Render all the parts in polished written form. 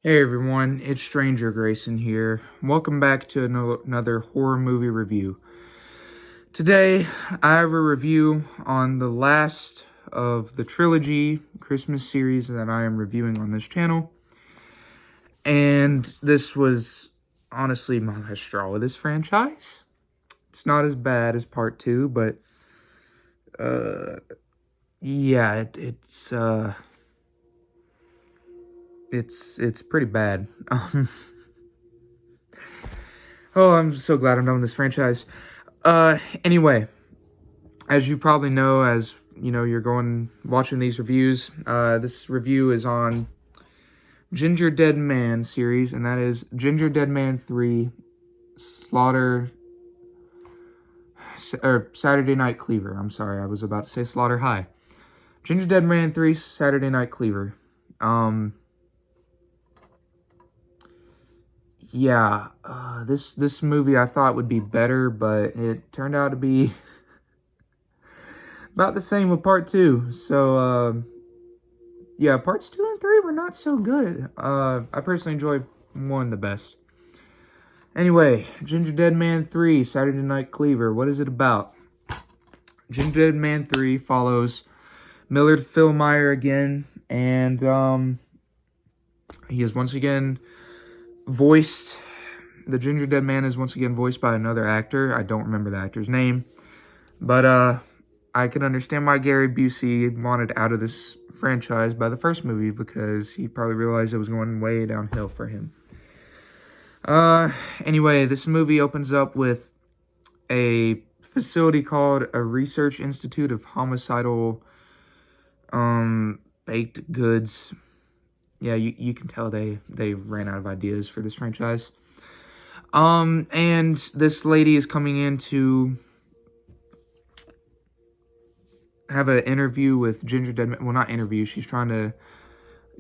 Hey everyone, it's Stranger Grayson here. Welcome back to another horror movie review. Today, I have a review on the last of the trilogy Christmas series that I am reviewing on this channel. And this was honestly my last straw with this franchise. It's not as bad as part 2, but yeah, it's pretty bad. Oh, I'm so glad I'm done with this franchise. Anyway, as you probably know, as you know, you're watching these reviews. This review is on Gingerdead Man series, and that is Gingerdead Man 3 Slaughter or Saturday Night Cleaver. I'm sorry, I was about to say Slaughter High. Gingerdead Man 3 Saturday Night Cleaver. Yeah, this movie I thought would be better, but it turned out to be about the same with part 2. So, yeah, parts 2 and 3 were not so good. I personally enjoyed 1 the best. Anyway, Gingerdead Man 3, Saturday Night Cleaver. What is it about? Gingerdead Man 3 follows Millard Philmeyer again, and he is once again voiced. The Gingerdead Man is once again voiced by another actor. I don't remember the actor's name, but I can understand why Gary Busey wanted out of this franchise by the first movie, because he probably realized it was going way downhill for him. Anyway, this movie opens up with a facility called a Research Institute of Homicidal Baked Goods. Yeah, you can tell they ran out of ideas for this franchise. And this lady is coming in to have an interview with Gingerdead Man. Well, not interview. She's trying to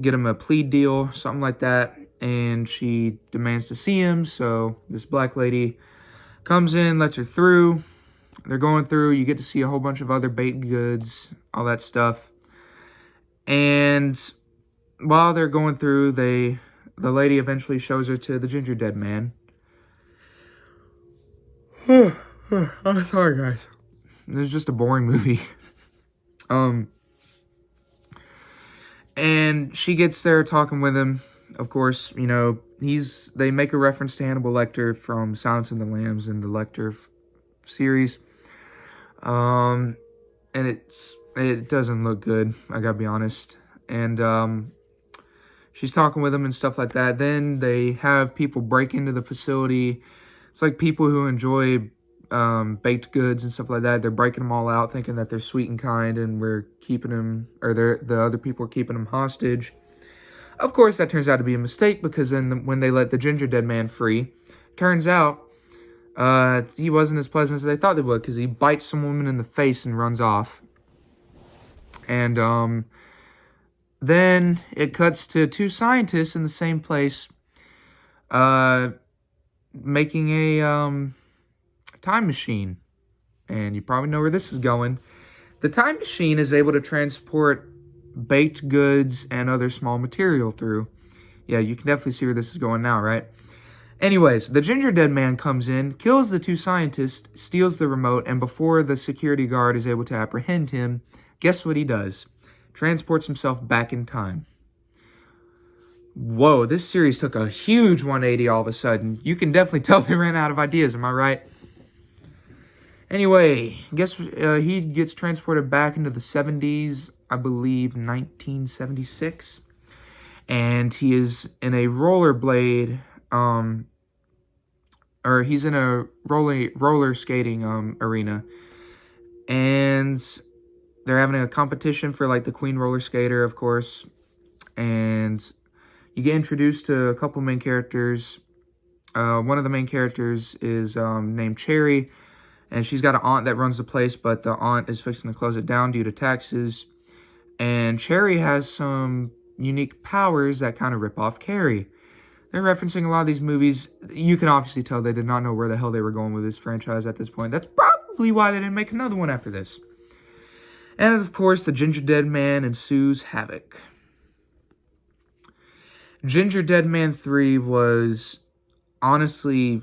get him a plea deal, something like that. And she demands to see him. So this black lady comes in, lets her through. They're going through. You get to see a whole bunch of other baked goods, all that stuff. And while they're going through, the lady eventually shows her to the Gingerdead Man. I'm sorry, guys. This is just a boring movie. And she gets there talking with him. Of course, you know, they make a reference to Hannibal Lecter from Silence of the Lambs and the Lecter series. And it doesn't look good, I gotta be honest. And she's talking with him and stuff like that. Then they have people break into the facility. It's like people who enjoy baked goods and stuff like that. They're breaking them all out, thinking that they're sweet and kind, and we're keeping them, or the other people are keeping them hostage. Of course, that turns out to be a mistake, because then when they let the Gingerdead Man free, turns out he wasn't as pleasant as they thought they would, because he bites some woman in the face and runs off. And then it cuts to 2 scientists in the same place, making a time machine. And you probably know where this is going. The time machine is able to transport baked goods and other small material through. Yeah, you can definitely see where this is going now, right? Anyways, the Gingerdead Man comes in, kills the 2 scientists, steals the remote, and before the security guard is able to apprehend him, guess what he does? Transports himself back in time. Whoa, this series took a huge 180 all of a sudden. You can definitely tell they ran out of ideas, am I right? Anyway, he gets transported back into the 70s, I believe 1976. And he is in a rollerblade, or he's in a roller skating arena. And they're having a competition for like the Queen roller skater, of course. And you get introduced to a couple main characters. One of the main characters is named Cherry. And she's got an aunt that runs the place, but the aunt is fixing to close it down due to taxes. And Cherry has some unique powers that kind of rip off Carrie. They're referencing a lot of these movies. You can obviously tell they did not know where the hell they were going with this franchise at this point. That's probably why they didn't make another one after this. And of course, the Gingerdead Man ensues havoc. Gingerdead Man 3 was honestly,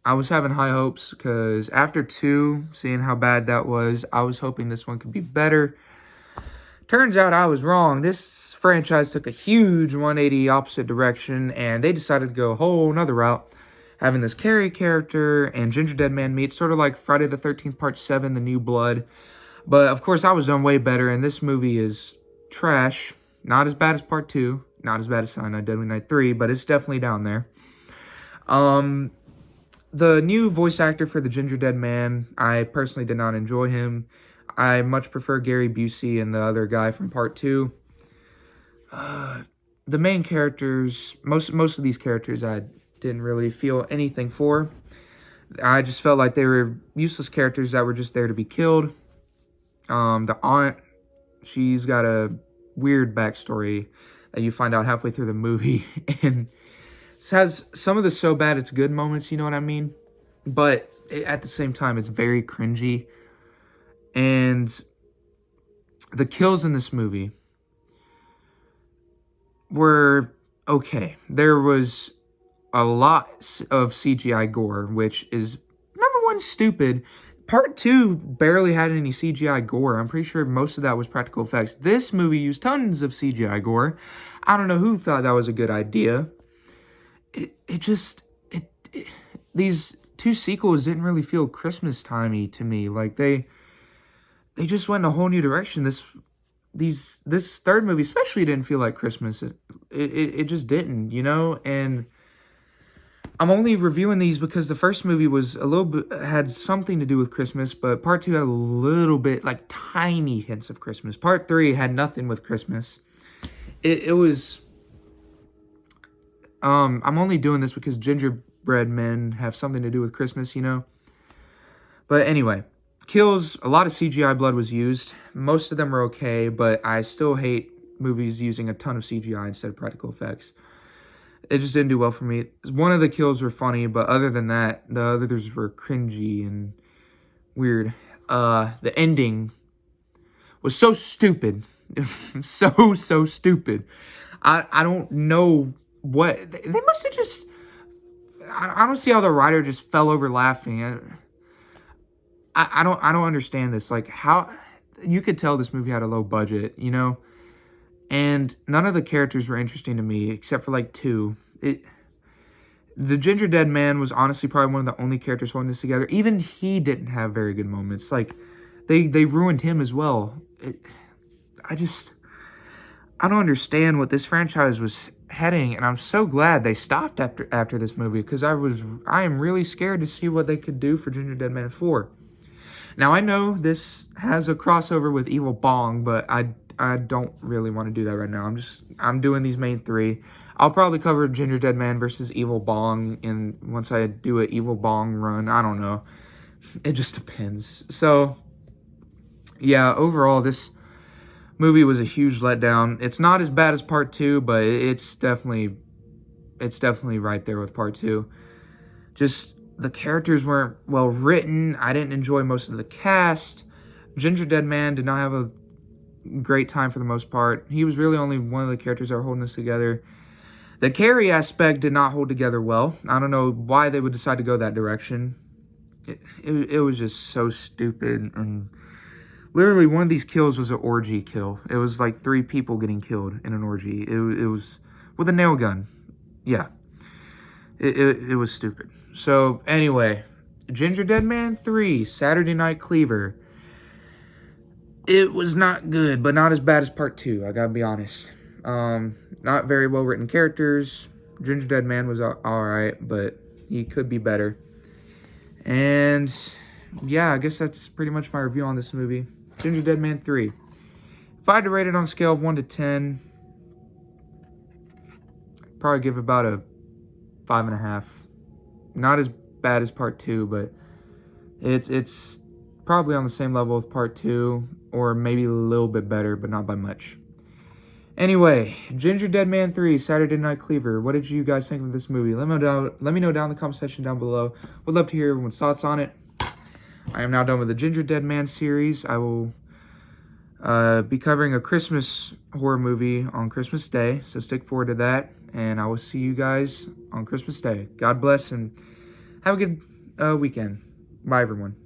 I was having high hopes because after 2, seeing how bad that was, I was hoping this one could be better. Turns out I was wrong. This franchise took a huge 180 opposite direction, and they decided to go a whole nother route, having this Carrie character and Gingerdead Man meet, sort of like Friday the 13th Part 7, The New Blood. But, of course, I was done way better, and this movie is trash. Not as bad as Part 2, not as bad as Silent Night, Deadly Night 3, but it's definitely down there. The new voice actor for the Gingerdead Man, I personally did not enjoy him. I much prefer Gary Busey and the other guy from Part 2. The main characters, most of these characters I didn't really feel anything for. I just felt like they were useless characters that were just there to be killed. The aunt, she's got a weird backstory that you find out halfway through the movie. And it has some of the so bad it's good moments, you know what I mean? But at the same time, it's very cringy. And the kills in this movie were okay. There was a lot of CGI gore, which is, number one, stupid. Part 2 barely had any CGI gore. I'm pretty sure most of that was practical effects. This movie used tons of CGI gore. I don't know who thought that was a good idea. These 2 sequels didn't really feel Christmas-timey to me. Like, they just went in a whole new direction. This third movie especially didn't feel like Christmas. It just didn't, you know? And I'm only reviewing these because the first movie was a little bit, had something to do with Christmas, but Part 2 had a little bit, like, tiny hints of Christmas. Part 3 had nothing with Christmas. It was... I'm only doing this because gingerbread men have something to do with Christmas, you know? But anyway, kills, a lot of CGI blood was used. Most of them were okay, but I still hate movies using a ton of CGI instead of practical effects. It just didn't do well for me. One of the kills were funny, but other than that, the others were cringy and weird. The ending was so stupid. so stupid. I don't know what... They must have just... I don't see how the writer just fell over laughing. I don't understand this. Like, how... You could tell this movie had a low budget, you know? And none of the characters were interesting to me, except for, like, 2. The Gingerdead Man was honestly probably one of the only characters holding this together. Even he didn't have very good moments. Like, they ruined him as well. I don't understand what this franchise was heading, and I'm so glad they stopped after this movie, because I am really scared to see what they could do for Gingerdead Man 4. Now, I know this has a crossover with Evil Bong, but I don't really want to do that right now. I'm doing these main 3. I'll probably cover Gingerdead Man versus Evil Bong, and once I do an Evil Bong run, I don't know. It just depends. So, yeah, overall, this movie was a huge letdown. It's not as bad as Part 2, but it's definitely right there with Part 2. Just, the characters weren't well written. I didn't enjoy most of the cast. Gingerdead Man did not have a great time for the most part. He was really only one of the characters that were holding this together. The Carrie aspect did not hold together well. I don't know why they would decide to go that direction. It was just so stupid. And literally, one of these kills was an orgy kill. It was like 3 people getting killed in an orgy. It was with a nail gun. Yeah. It was stupid. So, anyway, Gingerdead Man 3, Saturday Night Cleaver. It was not good, but not as bad as Part 2, I gotta be honest. Not very well written characters. Gingerdead Man was alright, but he could be better. And yeah, I guess that's pretty much my review on this movie. Gingerdead Man 3. If I had to rate it on a scale of 1 to 10, I'd probably give it about a 5.5. Not as bad as Part 2, but it's probably on the same level with Part 2, or maybe a little bit better, but not by much. Anyway, Gingerdead Man 3, Saturday Night Cleaver. What did you guys think of this movie? Let me know down in the comment section down below. Would love to hear everyone's thoughts on it. I am now done with the Gingerdead Man series. I will be covering a Christmas horror movie on Christmas Day, so stick forward to that. and I will see you guys on Christmas Day. God bless, and have a good weekend. Bye, everyone.